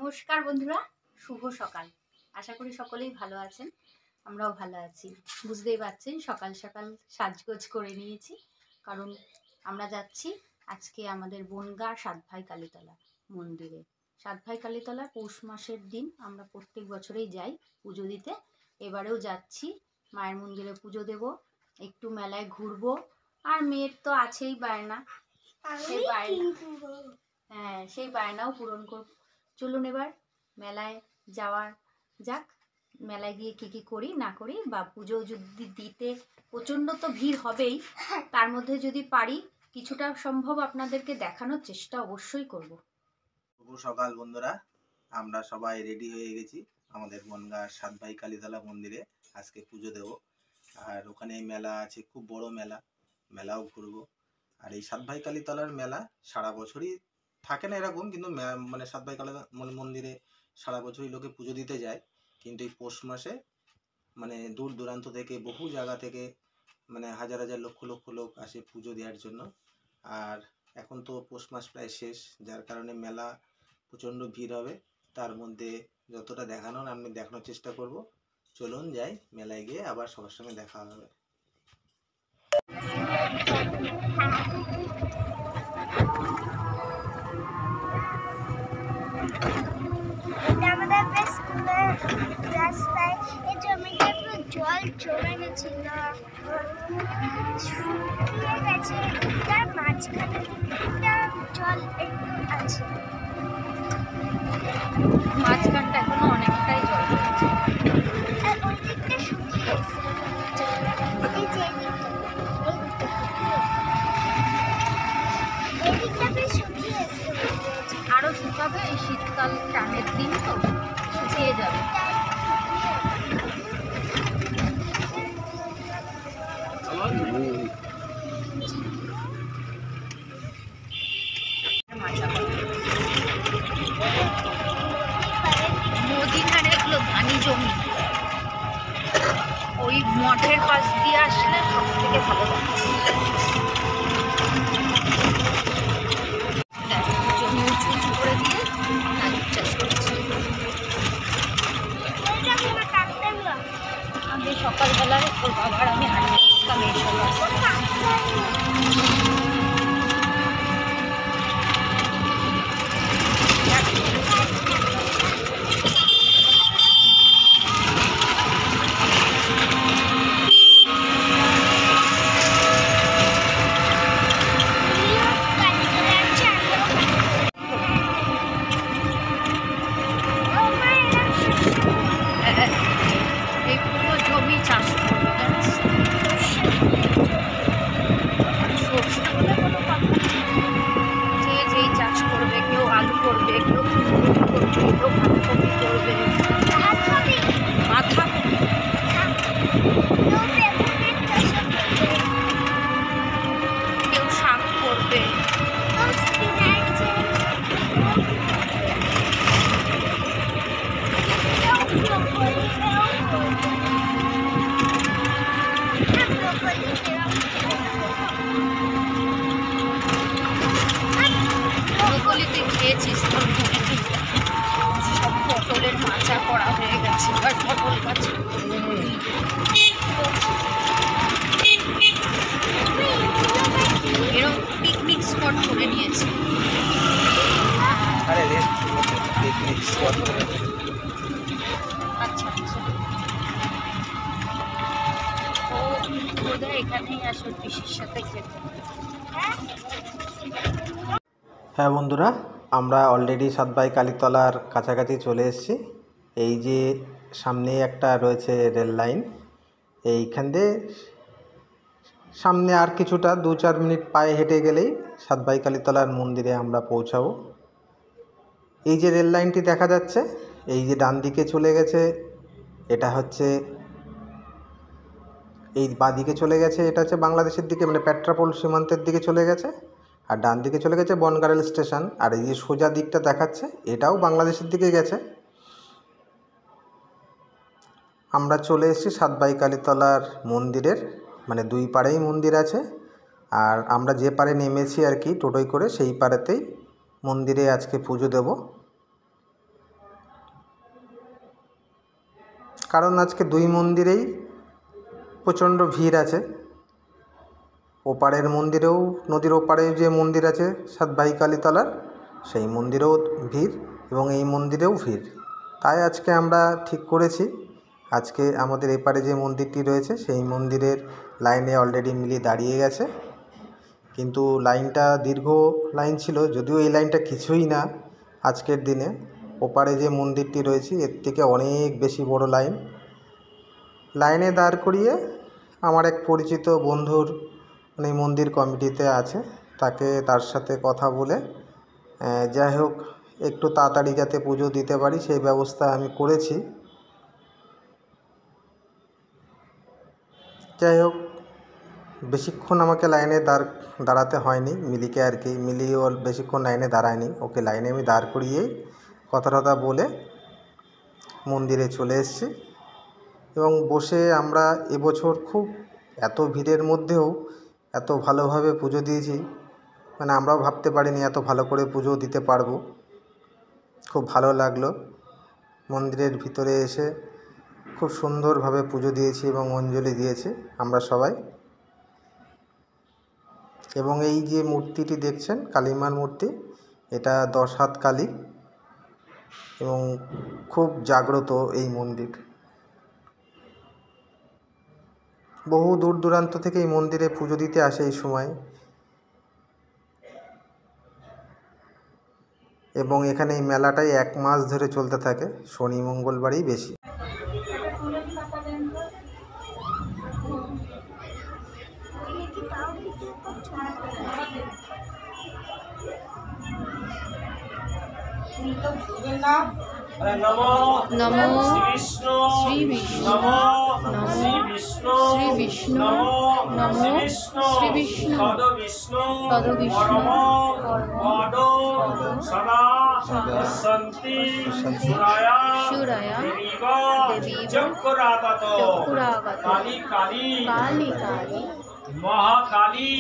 নমস্কার বন্ধুরা, শুভ সকাল। আশা করি সকলেই ভালো আছেন, আমরাও ভালো আছি। বুঝতেই পারছেন সকাল সকাল সাজগোজ করে নিয়েছি, কারণ আমরা যাচ্ছি আজকে আমাদের বনগাঁ সাতভাই কালীতলা মন্দিরে। সাতভাই কালীতলা পৌষ মাসের দিন আমরা প্রত্যেক বছরেই যাই পুজো দিতে। এবারেও যাচ্ছি, মায়ের মন্দিরে পুজো দেব, একটু মেলায় ঘুরবো। আর মেয়ের তো আছেই বায়না, সেই বায়না, হ্যাঁ সেই বায়নাও পূরণ করব। চলুন এবার মেলায় যাওয়ার যাক। মেলায় গিয়ে কী করি না করি, বা পুজো যদি দিতে প্রচণ্ড তো ভিড় হবেই, তার মধ্যে যদি পারি কিছুটা সম্ভব আপনাদেরকে দেখানোর চেষ্টা অবশ্যই করব। শুভ সকাল বন্ধুরা, আমরা সবাই রেডি হয়ে গেছি আমাদের বনগাঁ সাতভাই কালীতলা মন্দিরে আজকে পুজো দেব। আর ওখানে মেলা আছে, খুব বড় মেলা, মেলাও ঘুরবো। আর এই সাতভাই কালীতলার মেলা সারা বছরই থাকে না এরকম, কিন্তু মানে সাতভাই কালী মন্দিরে সারা বছরই লোকে পুজো দিতে যায়। কিন্তু এই পৌষ মাসে মানে দূর দূরান্ত থেকে, বহু জায়গা থেকে, মানে হাজার হাজার লক্ষ লক্ষ লোক আসে পুজো দেওয়ার জন্য। আর এখন তো পৌষ মাস প্রায় শেষ, যার কারণে মেলা প্রচণ্ড ভিড় হবে। তার মধ্যে যতটা দেখানোর আমি দেখানোর চেষ্টা করব। চলুন যাই, মেলায় গিয়ে আবার সবার সঙ্গে দেখা হবে। রাস্তায় এই জমিতে পুরো জল জমে গেছিল, শুকিয়ে গেছে। তার মাঝখানে দিকটা জল একটু আছে, মাঝখানটা এখনো অনেকটাই জল রয়েছে, আর ওই দিকটা শুকিয়ে গেছে। এই যে এই দিকটা বেশ শুকিয়ে গেছে, আরো শুকাবে। এই শীতকাল টানের দিন তো শুকিয়ে যাবে। নদী ধারে এগুলো ধানি জমি, ওই মঠের পাশ দিয়ে আসলে সব থেকে ভালো লাগে। জমি উঁচু উঁচু করে দিয়ে ধান চাষ করছে। আমি সকালবেলায় ওর বাবার আমি হাঁটতে আসতাম এইসব রাস্তায়। এই পুরো জমি চাষ করবে, সর্ষে বলে কোনো কথা নেই। যে যেই চাষ করবে, কেউ আলু করবে, কেউ ফুলকপি করবে, কেউ বাঁধাকপি করবে, বাঁধাকপি, কেউ শাক করবে। ব্রোকলিতে খেয়েছিস তোর মনে নেই? সব পটলের মাচা করা হয়ে গেছে, আর পটল গাছে এরকম পিকনিক স্পট করে নিয়েছে। আচ্ছা আচ্ছা, ও বোধহয় এখানেই আসল পিসির সাথে খেতে। হ্যাঁ বন্ধুরা, আমরা অলরেডি সাতভাই কালীতলার কাছাকাছি চলে এসেছি। এই যে সামনে একটা রয়েছে রেল লাইন, এইখান দিয়ে সামনে আর কিছুটা 2-4 মিনিট পায়ে হেঁটে গেলেই সাতভাই কালীতলার মন্দিরে আমরা পৌঁছাবো। এই যে রেল লাইনটি দেখা যাচ্ছে, এই যে ডান দিকে চলে গেছে, এটা হচ্ছে এই বাঁদিকে চলে গেছে, এটা হচ্ছে বাংলাদেশের দিকে, মানে পেট্রাপোল সীমান্তের দিকে চলে গেছে। আর ডান দিকে চলে গেছে বনগাঁ রেল স্টেশন। আর এই যে সোজা দিকটা দেখাচ্ছে, এটাও বাংলাদেশের দিকে গেছে। আমরা চলে এসেছি সাতভাই কালীতলার মন্দিরের, মানে দুই পাড়েই মন্দির আছে। আর আমরা যে পারে নেমেছি আর কি টোটোয় করে, সেই পাড়েতেই মন্দিরে আজকে পুজো দেব। কারণ আজকে দুই মন্দিরেই প্রচণ্ড ভিড় আছে। ওপারের মন্দিরেও, নদীর ওপারে যে মন্দির আছে সাতভাই কালীতলার, সেই মন্দিরেও ভিড় এবং এই মন্দিরেও ভিড়। তাই আজকে আমরা ঠিক করেছি আজকে আমাদের এপারে যে মন্দিরটি রয়েছে সেই মন্দিরের লাইনে অলরেডি মিলি দাঁড়িয়ে গেছে, কিন্তু লাইনটা দীর্ঘ লাইন ছিল, যদিও এই লাইনটা কিছুই না আজকের দিনে। ওপারে যে মন্দিরটি রয়েছে এর থেকে অনেক বেশি বড় লাইনে দাঁড় করিয়ে আমার এক পরিচিত বন্ধুর মানে মন্দির কমিটিতে আছে, তার সাথে কথা বলে যাই হোক একটু তাড়াতাড়ি যাতে পুজো দিতে পারি সেই ব্যবস্থা আমি করেছি। যাই হোক বেশিক্ষণ আমাকে লাইনে দাঁড়াতে হয়নি মিলিকে আর কি, মিলিও বেশিক্ষণ লাইনে দাঁড়ায়নি, ওকে লাইনে আমি দাঁড় করিয়েই কথা বলে মন্দিরে চলে এসেছি। এবং বসে আমরা এবছর খুব এত ভিড়ের মধ্যেও এত ভালোভাবে পুজো দিয়েছি, মানে আমরাও ভাবতে পারিনি এত ভালো করে পুজো দিতে পারবো। খুব ভালো লাগলো মন্দিরের ভিতরে এসে, খুব সুন্দরভাবে পুজো দিয়েছি এবং অঞ্জলি দিয়েছি আমরা সবাই। এবং এই যে মূর্তিটি দেখছেন কালীমার মূর্তি, এটা 10 হাত কালী এবং খুব জাগ্রত এই মন্দির। বহু দূর দূরান্ত থেকে এই মন্দিরে পুজো দিতে আসে এই সময়, এবং এখানে এই মেলাটাই 1 মাস ধরে চলতে থাকে, শনি মঙ্গলবারই বেশি। নমো নমো বিষ্ণু শ্রী বিষ্ণু নমো নমো শ্রী বিষ্ণু শ্রী বিষ্ণু নমো নমো শ্রী বিষ্ণু শ্রী বিষ্ণু তদ বিষ্ণু তদ বিষ্ণু পদ সদা শান্তি সুরায়া সুরায়া দেবীব দেবীব চক্ষুরাগত চক্ষুরাগত কালী কালী কালী কালী মহাকালী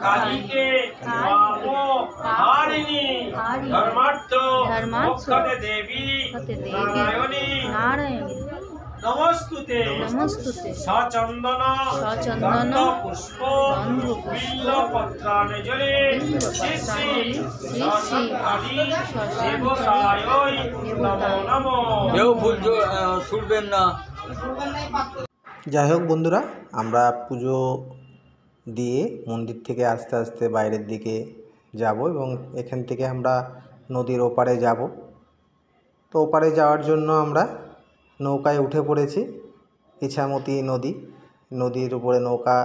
কালীকে পাবো হারিণী ধর্মার্থ মোক্ষদে দেবী নারায়ণী নারায়ণী নমস্তুতে নমস্তুতে সচন্দন সচন্দন পুষ্প গন্ধপুষ্প বিল্ল পত্রাঞ্জলি শ্রী শ্রী শ্রী শ্রী কালী দেবতায় নমো নমো। কেউ ভুল ছুটবেন না। যাই হোক বন্ধুরা, আমরা পুজো দিয়ে মন্দির থেকে আস্তে আস্তে বাইরের দিকে যাব এবং এখান থেকে আমরা নদীর ওপারে যাব। তো ওপারে যাওয়ার জন্য আমরা নৌকায় উঠে পড়েছি। ইছামতি নদীর উপরে নৌকা,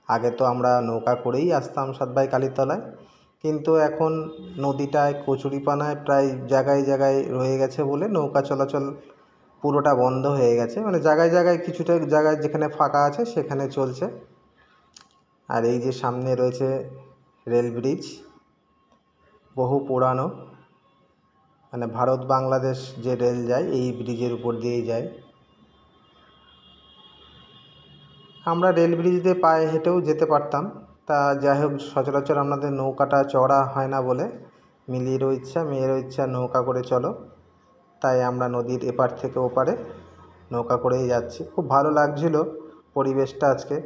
আগে তো আমরা নৌকা করেই আসতাম সাতভাই কালীতলায়, কিন্তু এখন নদীটায় কচুরিপানায় প্রায় জায়গায় জায়গায় রয়ে গেছে বলে নৌকা চলাচল পুরোটা বন্ধ হয়ে গেছে, মানে জায়গায় জায়গায় কিছুটা জায়গায় যেখানে ফাঁকা আছে সেখানে চলছে। আর এই যে সামনে রয়েছে রেল ব্রিজ, বহু পুরানো, মানে ভারত বাংলাদেশ যে রেল যায় এই ব্রিজের উপর দিয়েই যায়। আমরা রেল ব্রিজ দিয়ে পায়ে হেঁটেও যেতে পারতাম, তা যাই হোক সচরাচর আমাদের নৌকাটা চড়া হয় না বলে মিলিরও ইচ্ছা মেয়েরও ইচ্ছা নৌকা করে চলো, তাই আমরা নদীর এপার থেকে ওপারে নৌকা করেই যাচ্ছি। খুব ভালো লাগছিল পরিবেশটা আজকে।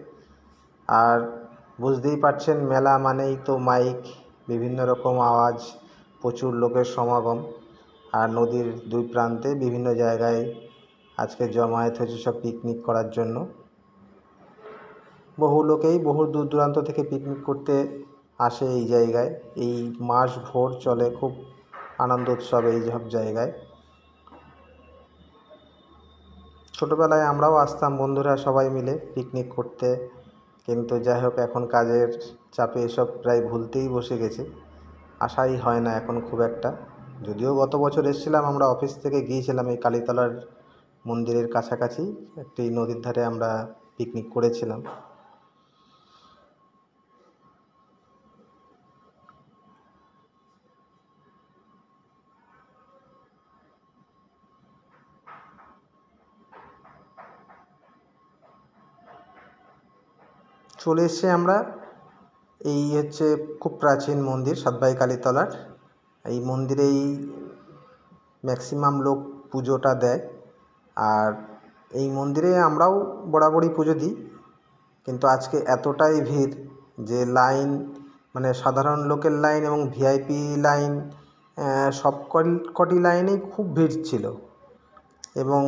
আর বুঝতেই পারছেন মেলা মানেই তো মাইক, বিভিন্ন রকম আওয়াজ, প্রচুর লোকের সমাগম, আর নদীর দুই প্রান্তে বিভিন্ন জায়গায় আজকে জমায়েত হয়েছে সব পিকনিক করার জন্য। বহু লোকেই বহু দূর দূরান্ত থেকে পিকনিক করতে আসে এই জায়গায়। এই মাস ভোর চলে খুব আনন্দ উৎসব এই সব জায়গায়। ছোটোবেলায় আমরাও আসতাম বন্ধুরা সবাই মিলে পিকনিক করতে, কিন্তু যাই হোক এখন কাজের চাপে এসব প্রায় ভুলতেই বসে গেছি, আসাই হয় না এখন খুব একটা। যদিও গত বছর এসেছিলাম, আমরা অফিস থেকে গিয়েছিলাম এই কালীতলার মন্দিরের কাছাকাছি একটি নদীর ধারে আমরা পিকনিক করেছিলাম। চলে এসেছি আমরা, এই হচ্ছে খুব প্রাচীন মন্দির সাতভাই কালীতলার। এই মন্দিরেই ম্যাক্সিমাম লোক পুজোটা দেয়। আর এই মন্দিরে আমরাও বরাবরই পুজো দিই, কিন্তু আজকে এতটাই ভিড় যে লাইন, মানে সাধারণ লোকের লাইন এবং ভিআইপি লাইন, সব কটি লাইনেই খুব ভিড় ছিল, এবং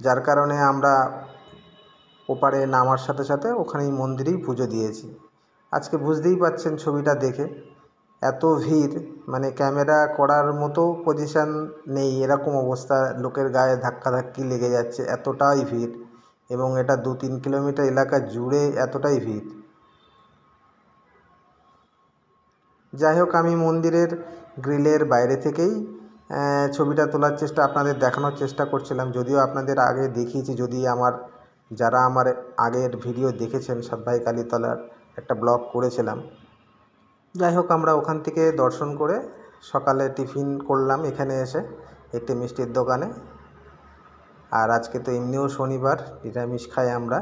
যার কারণে আমরা ওপারে নামার সাথে সাথে ওখানেই মন্দিরেই পুজো দিয়েছি। আজকে বুঝতেই পারছেন ছবিটা দেখে, এত ভিড়, মানে ক্যামেরা করার মতো পজিশান নেই, এরকম অবস্থা, লোকের গায়ে ধাক্কাধাক্কি লেগে যাচ্ছে, এতটাই ভিড়, এবং এটা 2-3 কিলোমিটার এলাকা জুড়ে এতটাই ভিড়। যাই হোক, আমি মন্দিরের গ্রিলের বাইরে থেকেই ছবিটা তোলার চেষ্টা, আপনাদের দেখানোর চেষ্টা করছিলাম, যদিও আপনাদের আগে দেখিয়েছি, যদি যারা আমার আগের ভিডিও দেখেছেন, সাতভাই কালীতলার একটা ব্লগ করেছিলাম। যাই হোক, আমরা ওখান থেকে দর্শন করে সকালে টিফিন করলাম এখানে এসে একটি মিষ্টির দোকানে। আর আজকে তো এমনিও শনিবার, নিরামিষ খাই আমরা,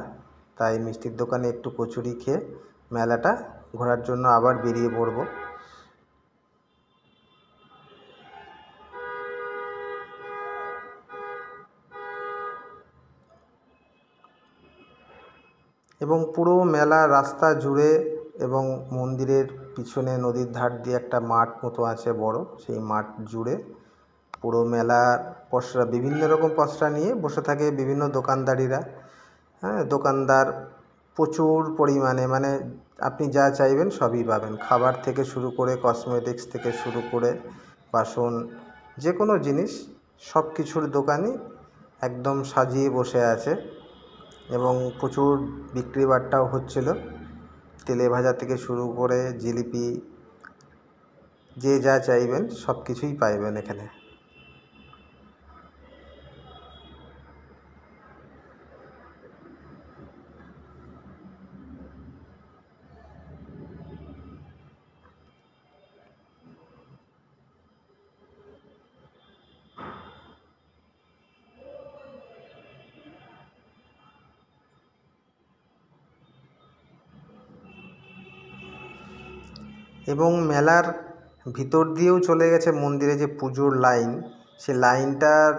তাই মিষ্টির দোকানে একটু কচুরি খেয়ে মেলাটা ঘোরার জন্য আবার বেরিয়ে পড়ব। এবং পুরো মেলা রাস্তা জুড়ে এবং মন্দিরের পিছনে নদীর ধার দিয়ে একটা মাঠ মতো আছে বড়, সেই মাঠ জুড়ে পুরো মেলার পসরা, বিভিন্ন রকম পসরা নিয়ে বসে থাকে বিভিন্ন দোকানদারিরা। হ্যাঁ, দোকানদার প্রচুর পরিমাণে, মানে আপনি যা চাইবেন সবই পাবেন, খাবার থেকে শুরু করে কসমেটিক্স থেকে শুরু করে বাসন, যে কোনো জিনিস, সব কিছুর দোকানই একদম সাজিয়ে বসে আছে, এবং প্রচুর বিক্রি বাট্টাও হচ্ছিল। তেলে ভাজা থেকে শুরু করে জিলিপি, যে যা চাইবেন সব কিছুই পাইবেন এখানে। এবং মেলার ভিতর দিয়েও চলে গেছে মন্দিরে যে পুজোর লাইন, সে লাইনটার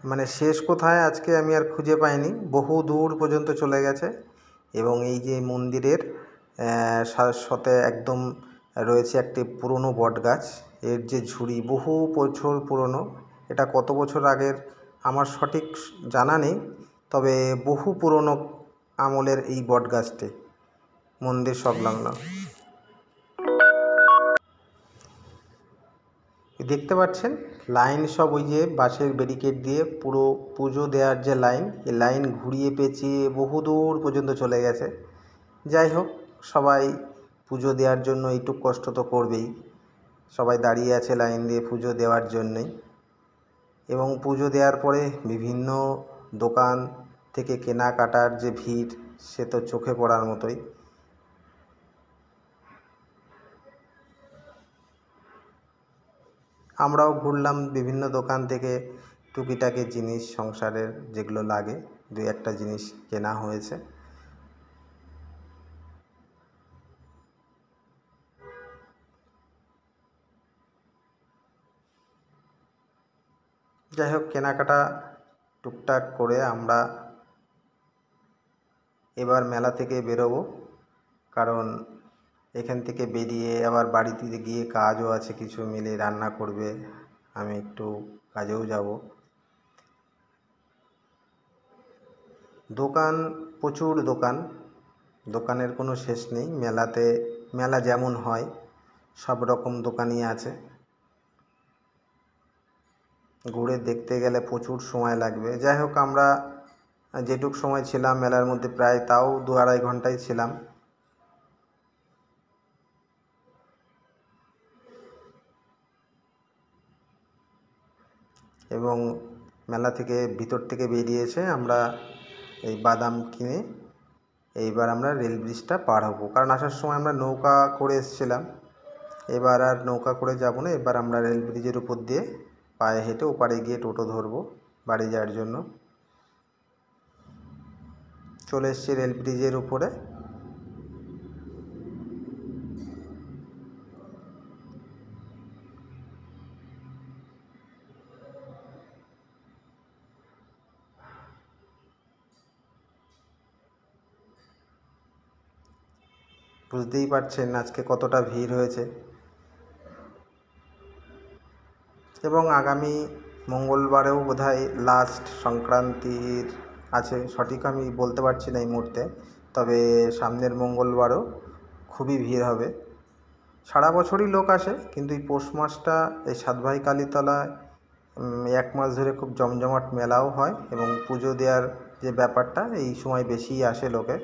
মানে শেষ কোথায় আজকে আমি আর খুঁজে পাইনি, বহু দূর পর্যন্ত চলে গেছে। এবং এই যে মন্দিরের সাথে একদম রয়েছে একটি পুরনো বট গাছ, এর যে ঝুড়ি বহু বছর পুরনো, এটা কত বছর আগের আমার সঠিক জানা নেই, তবে বহু পুরনো আমলের এই বট গাছটি মন্দির সংলগ্ন। দেখতে পাচ্ছেন লাইন সব ওই যে বাঁশের ব্যারিকেড দিয়ে পুরো পুজো দেওয়ার যে লাইন, এই লাইন ঘুরিয়ে পেঁচিয়ে বহু দূর পর্যন্ত চলে গেছে। যাই হোক, সবাই পুজো দেওয়ার জন্য একটু কষ্ট তো করবেই, সবাই দাঁড়িয়ে আছে লাইন দিয়ে পুজো দেওয়ার জন্যই। এবং পুজো দেওয়ার পরে বিভিন্ন দোকান থেকে কেনাকাটার যে ভিড়, সে তো চোখে পড়ার মতোই। আমরাও ঘুরলাম বিভিন্ন দোকান থেকে, টুকিটাকি জিনিস সংসারের যেগুলো লাগে, 2-1টা জিনিস কেনা হয়েছে। যাই হোক, কেনাকাটা টুকটাক করে আমরা এবার মেলা থেকে বেরোবো, কারণ এখান থেকে বেরিয়ে আবার বাড়িতে গিয়ে কাজও আছে, কিছু মিলে রান্না করবে, আমি একটু কাজেও যাব। দোকান, প্রচুর দোকান, দোকানের কোনো শেষ নেই মেলাতে। মেলা যেমন হয় সব রকম দোকানই আছে, ঘুরে দেখতে গেলে প্রচুর সময় লাগবে। যাই হোক, আমরা যেটুক সময় ছিলাম মেলার মধ্যে, প্রায় তাও 2-2.5 ঘন্টাই ছিলাম। এবং মেলা থেকে ভিতর থেকে বেরিয়ে এসে আমরা এই বাদাম কিনে এইবার আমরা রেল ব্রিজটা পার হব, কারণ আসার সময় আমরা নৌকা করে এসেছিলাম, এবার আর নৌকা করে যাব না, এবার আমরা রেল ব্রিজের উপর দিয়ে পায়ে হেঁটে ওপারে গিয়ে টোটো ধরবো বাড়ি যাওয়ার জন্য। চলে এসেছি রেল ব্রিজের উপরে। বুঝতেই পারছেন আজকে কতটা ভিড় হয়েছে। এবং আগামী মঙ্গলবারেও বোধহয় লাস্ট সংক্রান্তির আছে, সঠিক আমি বলতে পারছি না এই মুহূর্তে, তবে সামনের মঙ্গলবারও খুবই ভিড় হবে। সারা বছরই লোক আসে, কিন্তু এই পৌষ মাসটা এই সাতভাই কালীতলায় 1 মাস ধরে খুব জমজমাট মেলাও হয় এবং পুজো দেওয়ার যে ব্যাপারটা এই সময় বেশিই আসে লোকে।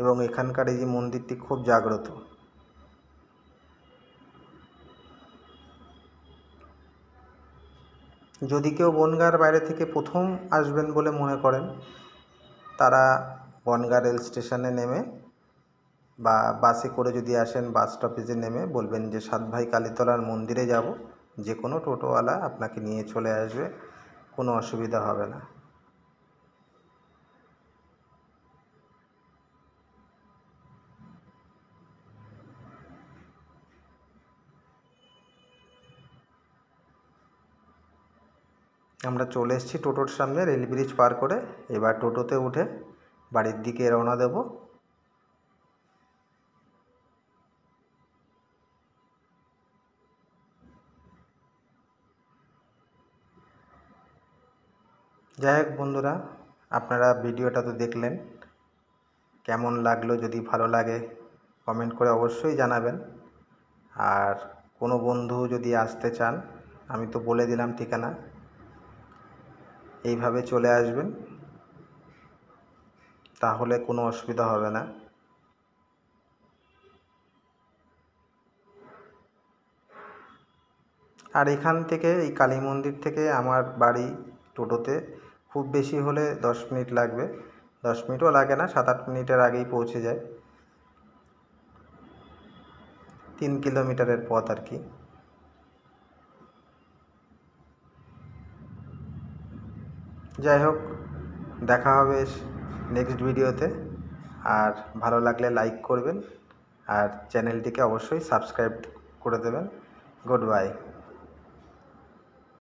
এবং এখানকার এই যে মন্দিরটি খুব জাগ্রত। যদি কেউ বনগাঁর বাইরে থেকে প্রথম আসবেন বলে মনে করেন, তারা বনগাঁ রেল স্টেশনে নেমে বা বাসে করে যদি আসেন বাস স্টপেজে নেমে বলবেন যে সাতভাই কালীতলার মন্দিরে যাব, যে কোনো টোটোওয়ালা আপনাকে নিয়ে চলে আসবে, কোনো অসুবিধা হবে না। আমরা চলে এসেছি টোটোর সামনে, রেল ব্রিজ পার করে। এবার টোটোতে উঠে বাড়ির দিকে রওনা দেব। যাই হোক বন্ধুরা, আপনারা ভিডিওটা তো দেখলেন, কেমন লাগলো যদি ভালো লাগে কমেন্ট করে অবশ্যই জানাবেন। আর কোনো বন্ধু যদি আসতে চান, আমি তো বলে দিলাম ঠিকানা, এইভাবে চলে আসবেন, তাহলে কোনো অসুবিধা হবে না। আর এখান থেকে এই কালী মন্দির থেকে আমার বাড়ি টোটোতে খুব বেশি হলে 10 মিনিট লাগবে, 10 মিনিটও লাগে না, 7-8 মিনিটের আগেই পৌঁছে যায়। 3 কিলোমিটারের পথ আর কি। যাই হোক, দেখা হবে নেক্সট ভিডিওতে। আর ভালো লাগলে লাইক করবেন আর চ্যানেলটিকে অবশ্যই সাবস্ক্রাইব করে দেবেন। Good bye.